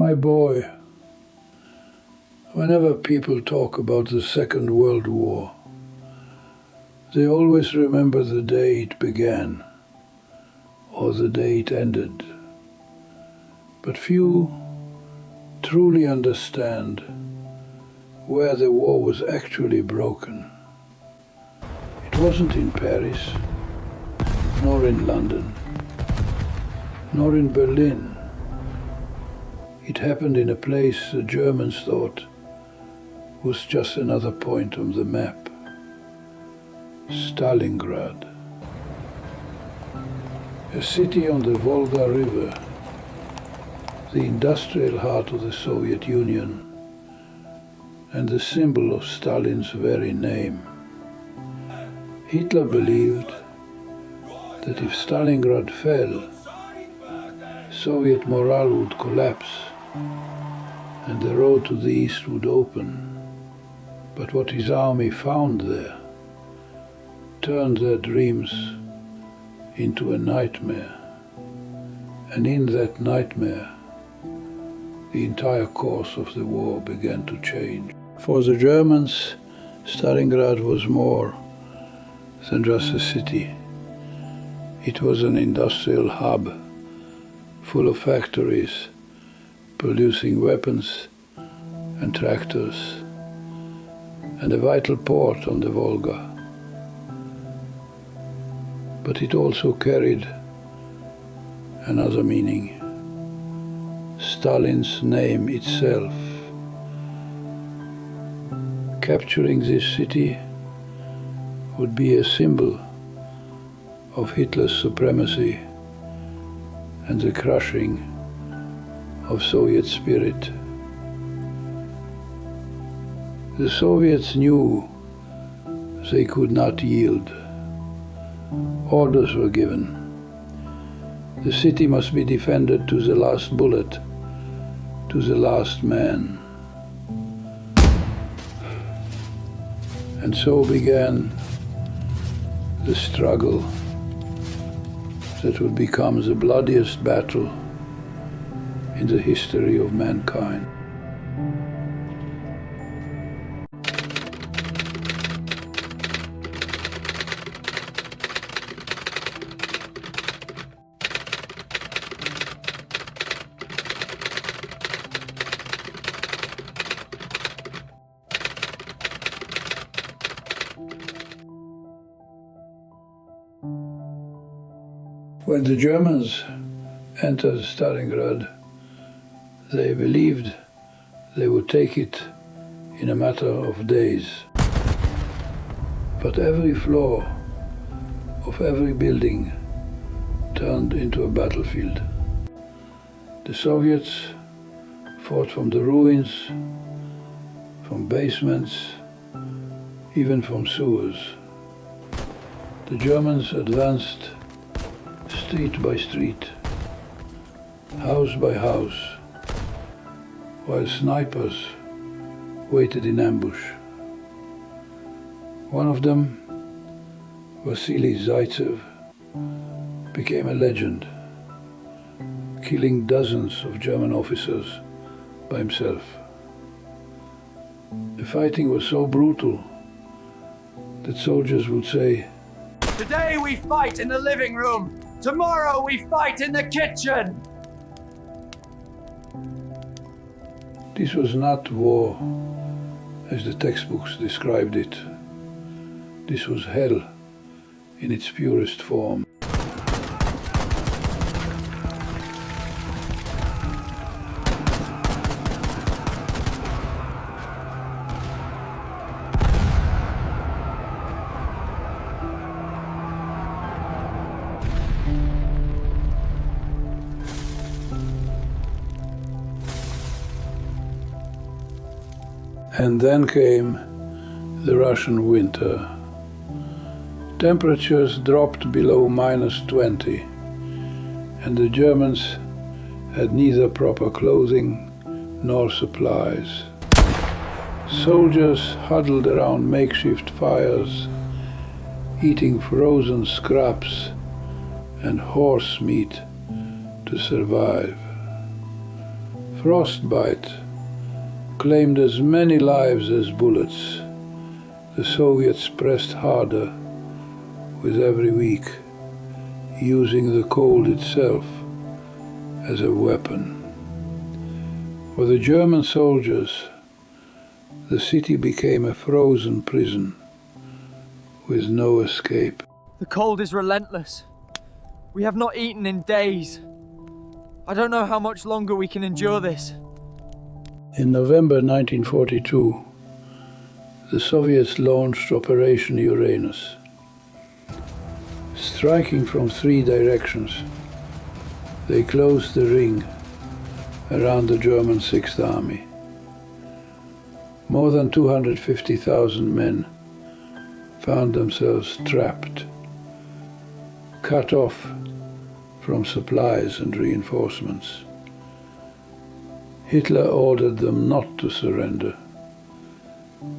My boy, whenever people talk about the Second World War, they always remember the day it began or the day it ended. But few truly understand where the war was actually broken. It wasn't in Paris, nor in London, nor in Berlin. It happened in a place the Germans thought was just another point on the map. Stalingrad. A city on the Volga River, the industrial heart of the Soviet Union, and the symbol of Stalin's very name. Hitler believed that if Stalingrad fell, Soviet morale would collapse and the road to the east would open. But what his army found there turned their dreams into a nightmare. And in that nightmare, the entire course of the war began to change. For the Germans, Stalingrad was more than just a city. It was an industrial hub full of factories producing weapons and tractors, and a vital port on the Volga. But it also carried another meaning. Stalin's name itself. Capturing this city would be a symbol of Hitler's supremacy and the crushing of Soviet spirit. The Soviets knew they could not yield. Orders were given. The city must be defended to the last bullet, to the last man. And so began the struggle that would become the bloodiest battle in the history of mankind. When the Germans entered Stalingrad, they believed they would take it in a matter of days. But every floor of every building turned into a battlefield. The Soviets fought from the ruins, from basements, even from sewers. The Germans advanced street by street, house by house, while snipers waited in ambush. One of them, Vasily Zaitsev, became a legend, killing dozens of German officers by himself. The fighting was so brutal that soldiers would say, "Today we fight in the living room. Tomorrow we fight in the kitchen." This was not war as the textbooks described it. This was hell in its purest form. And then came the Russian winter. Temperatures dropped below -20, and the Germans had neither proper clothing nor supplies. Soldiers huddled around makeshift fires, eating frozen scraps and horse meat to survive. Frostbite claimed as many lives as bullets. The Soviets pressed harder with every week, using the cold itself as a weapon. For the German soldiers, the city became a frozen prison with no escape. The cold is relentless. We have not eaten in days. I don't know how much longer we can endure this. In November 1942, the Soviets launched Operation Uranus. Striking from 3 directions, they closed the ring around the German Sixth Army. More than 250,000 men found themselves trapped, cut off from supplies and reinforcements. Hitler ordered them not to surrender,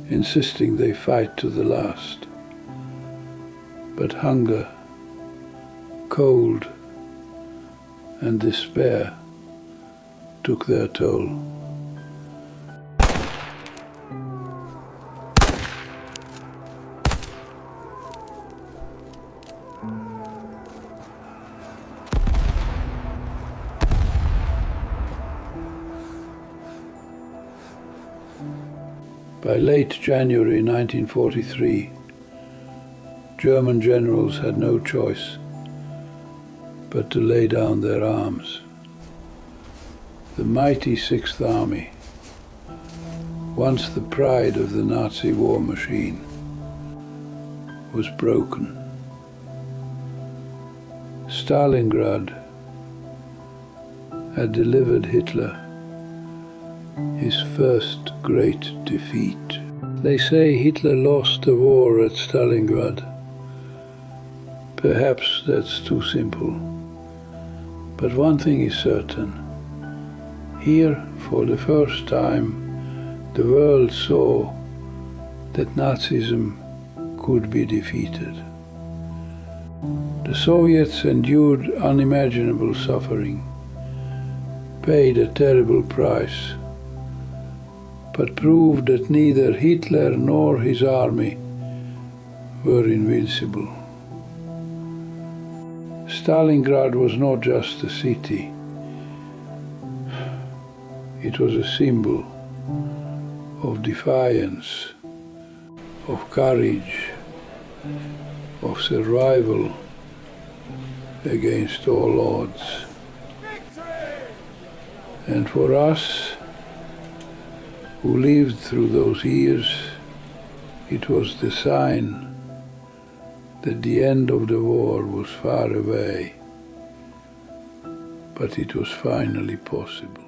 insisting they fight to the last. But hunger, cold, and despair took their toll. By late January 1943, German generals had no choice but to lay down their arms. The mighty Sixth Army, once the pride of the Nazi war machine, was broken. Stalingrad had delivered Hitler his first great defeat. They say Hitler lost the war at Stalingrad. Perhaps that's too simple. But one thing is certain. Here, for the first time, the world saw that Nazism could be defeated. The Soviets endured unimaginable suffering, paid a terrible price, but proved that neither Hitler nor his army were invincible. Stalingrad was not just a city. It was a symbol of defiance, of courage, of survival against all odds. And for us, who lived through those years, it was the sign that the end of the war was far away, but it was finally possible.